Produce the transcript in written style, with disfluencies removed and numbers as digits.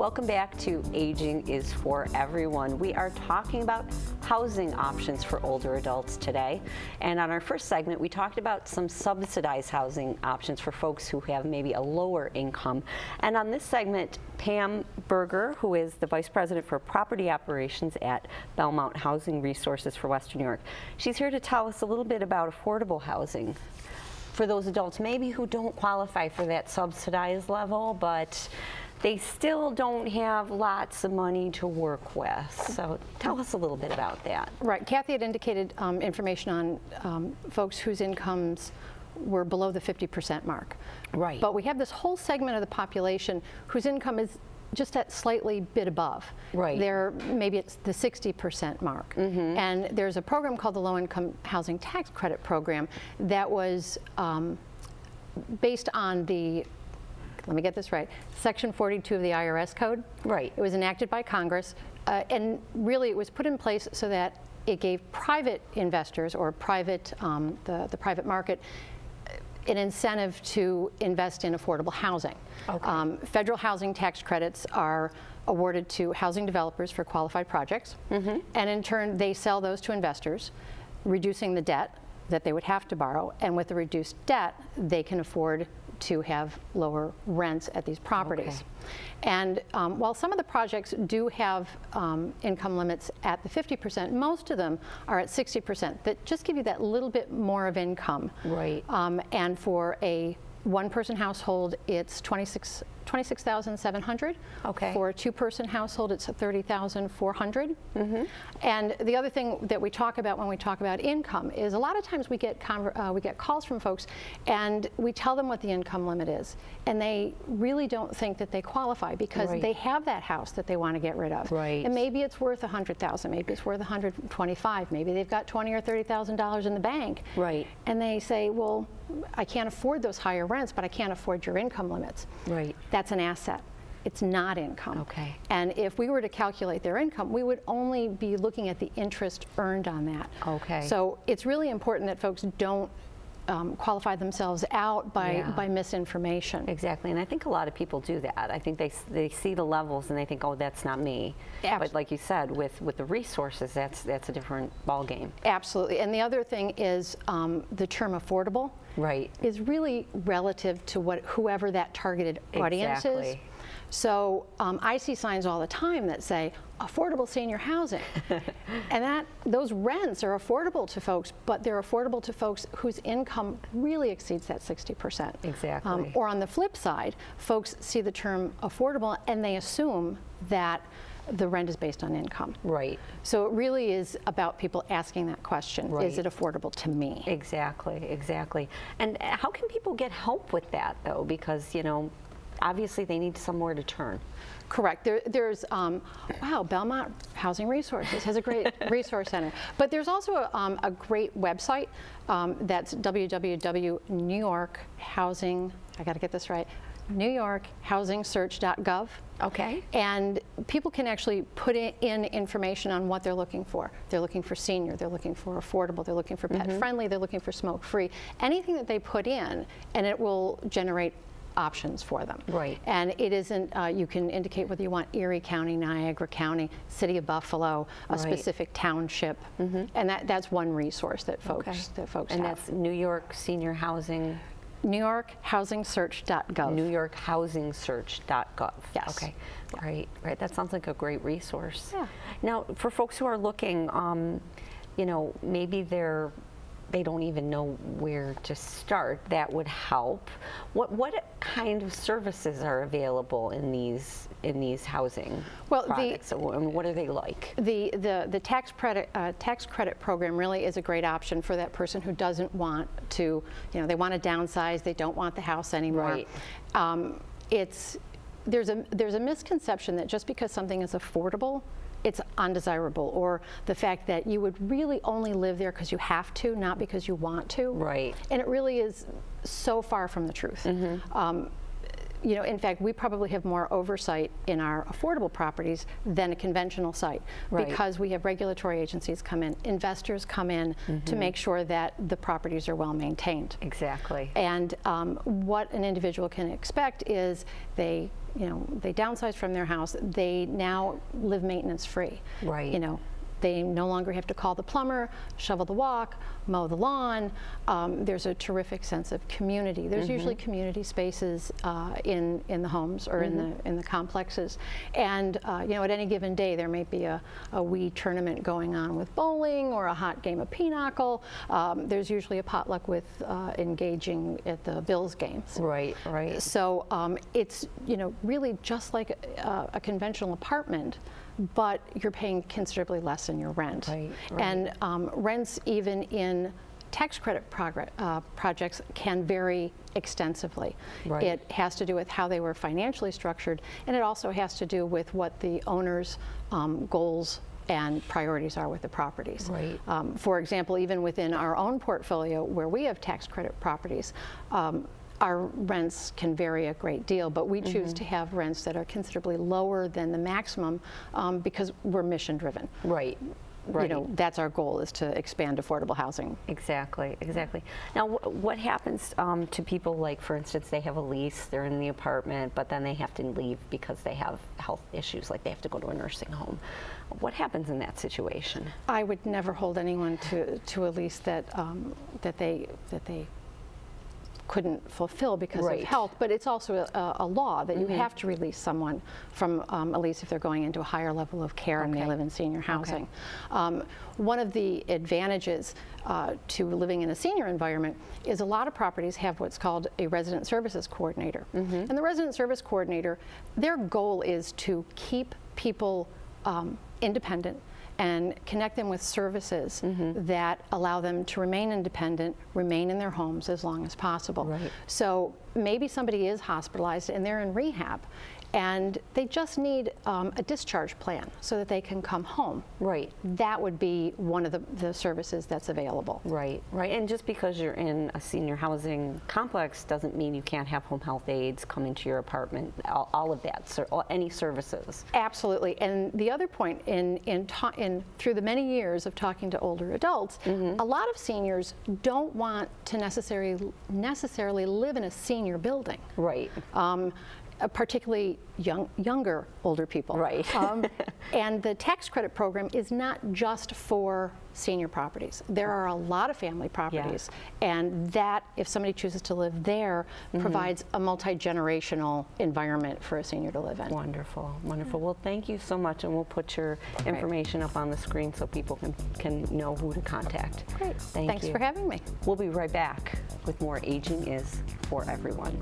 Welcome back to Aging is for Everyone. We are talking about housing options for older adults today. And on our first segment, we talked about some subsidized housing options for folks who have maybe a lower income. And on this segment, Pam Berger, who is the Vice President for Property Operations at Belmont Housing Resources for Western New York, she's here to tell us a little bit about affordable housing for those adults maybe who don't qualify for that subsidized level, but they still don't have lots of money to work with. So tell us a little bit about that. Right. Kathy had indicated information on folks whose incomes were below the 50% mark. Right. But we have this whole segment of the population whose income is just at slightly bit above. Right. Maybe it's the 60% mark. Mm-hmm. And there's a program called the Low Income Housing Tax Credit Program that was based on the, let me get this right, Section 42 of the IRS code. Right. It was enacted by Congress, and really it was put in place so that it gave private investors or private, the private market an incentive to invest in affordable housing. Okay. Federal housing tax credits are awarded to housing developers for qualified projects, mm-hmm. and in turn they sell those to investors, reducing the debt that they would have to borrow, and with the reduced debt they can afford to have lower rents at these properties. Okay. And while some of the projects do have income limits at the 50%, most of them are at 60%, that just give you that little bit more of income. Right. And for a one-person household, it's $26,700. Okay. For a two-person household, it's $30,400. Mm-hmm. And the other thing that we talk about when we talk about income is a lot of times we get calls from folks, and we tell them what the income limit is, and they really don't think that they qualify because right. they have that house that they want to get rid of. Right. And maybe it's worth $100,000, maybe it's worth $125,000, maybe they've got $20,000 or $30,000 in the bank. Right. And they say, well, I can't afford those higher rents, but I can't afford your income limits. Right. That's an asset. It's not income. Okay. And if we were to calculate their income, we would only be looking at the interest earned on that. Okay. So it's really important that folks don't qualify themselves out by misinformation. Exactly, and I think a lot of people do that. I think they see the levels and they think, oh, that's not me. Absolutely. But like you said, with the resources, that's a different ballgame. Absolutely, and the other thing is the term affordable. Right. Is really relative to whoever that targeted audience is. So I see signs all the time that say affordable senior housing, and those rents are affordable to folks, but they're affordable to folks whose income really exceeds that 60%. Exactly. Or on the flip side, folks see the term affordable and they assume that the rent is based on income. Right. So it really is about people asking that question, right. Is it affordable to me? Exactly, exactly. And how can people get help with that, though? Because, you know, obviously they need somewhere to turn. Correct. There's, wow, Belmont Housing Resources has a great resource center. But there's also a great website that's www.newyorkhousing, I got to get this right, newyorkhousingsearch.gov. Okay. And people can actually put in information on what they're looking for. They're looking for senior, they're looking for affordable, they're looking for pet friendly, they're looking for smoke free. Anything that they put in, and it will generate options for them. Right. And it isn't, you can indicate whether you want Erie County, Niagara County, City of Buffalo, a specific township, and that's one resource that folks have. And that's New York Senior Housing? NewYorkHousingSearch.gov. NewYorkHousingSearch.gov. Yes. Okay. Right. Right. That sounds like a great resource. Yeah. Now, for folks who are looking, you know, maybe they don't even know where to start, that would help. What kind of services are available in these housing products? What are they like? The tax credit program really is a great option for that person who doesn't want to, you know, they want to downsize, they don't want the house anymore. Right. There's a misconception that just because something is affordable, it's undesirable, or the fact that you would really only live there because you have to, not because you want to. Right. And it really is so far from the truth. you know, in fact, we probably have more oversight in our affordable properties than a conventional site, because we have regulatory agencies come in, investors come in to make sure that the properties are well maintained. Exactly. And what an individual can expect is they downsize from their house, they now live maintenance free. Right. You know, they no longer have to call the plumber, shovel the walk, mow the lawn. There's a terrific sense of community. There's usually community spaces in the homes or in the complexes. And you know, at any given day, there may be a wee tournament going on with bowling or a hot game of pinochle. There's usually a potluck with engaging at the Bills games. Right, right. So it's, you know, really just like a conventional apartment, but you're paying considerably less in your rent. Right, right. And rents even in tax credit projects can vary extensively. Right. It has to do with how they were financially structured, and it also has to do with what the owner's goals and priorities are with the properties. Right. For example, even within our own portfolio where we have tax credit properties, our rents can vary a great deal, but we choose to have rents that are considerably lower than the maximum because we're mission driven. Right. Right. You know, that's our goal, is to expand affordable housing. Exactly, exactly. Now, what happens to people, like, for instance, they have a lease, they're in the apartment, but then they have to leave because they have health issues, like they have to go to a nursing home. What happens in that situation? I would never hold anyone to a lease that they couldn't fulfill because of health, but it's also a law that you have to release someone from a lease if they're going into a higher level of care and they live in senior housing. One of the advantages to living in a senior environment is a lot of properties have what's called a resident services coordinator. And the resident service coordinator, their goal is to keep people independent and connect them with services that allow them to remain independent, remain in their homes as long as possible. Right. So maybe somebody is hospitalized and they're in rehab, and they just need a discharge plan so that they can come home. Right. That would be one of the services that's available. Right, right. And just because you're in a senior housing complex doesn't mean you can't have home health aides come into your apartment, all of that, so any services. Absolutely. And the other point, through the many years of talking to older adults, a lot of seniors don't want to necessarily live in a senior building. Right. Particularly younger older people. Right. And the tax credit program is not just for senior properties. There are a lot of family properties, and that, if somebody chooses to live there, provides a multi-generational environment for a senior to live in. Wonderful, wonderful. Well, thank you so much, and we'll put your information up on the screen so people can know who to contact. Great. Thanks for having me. We'll be right back with more Aging is for Everyone.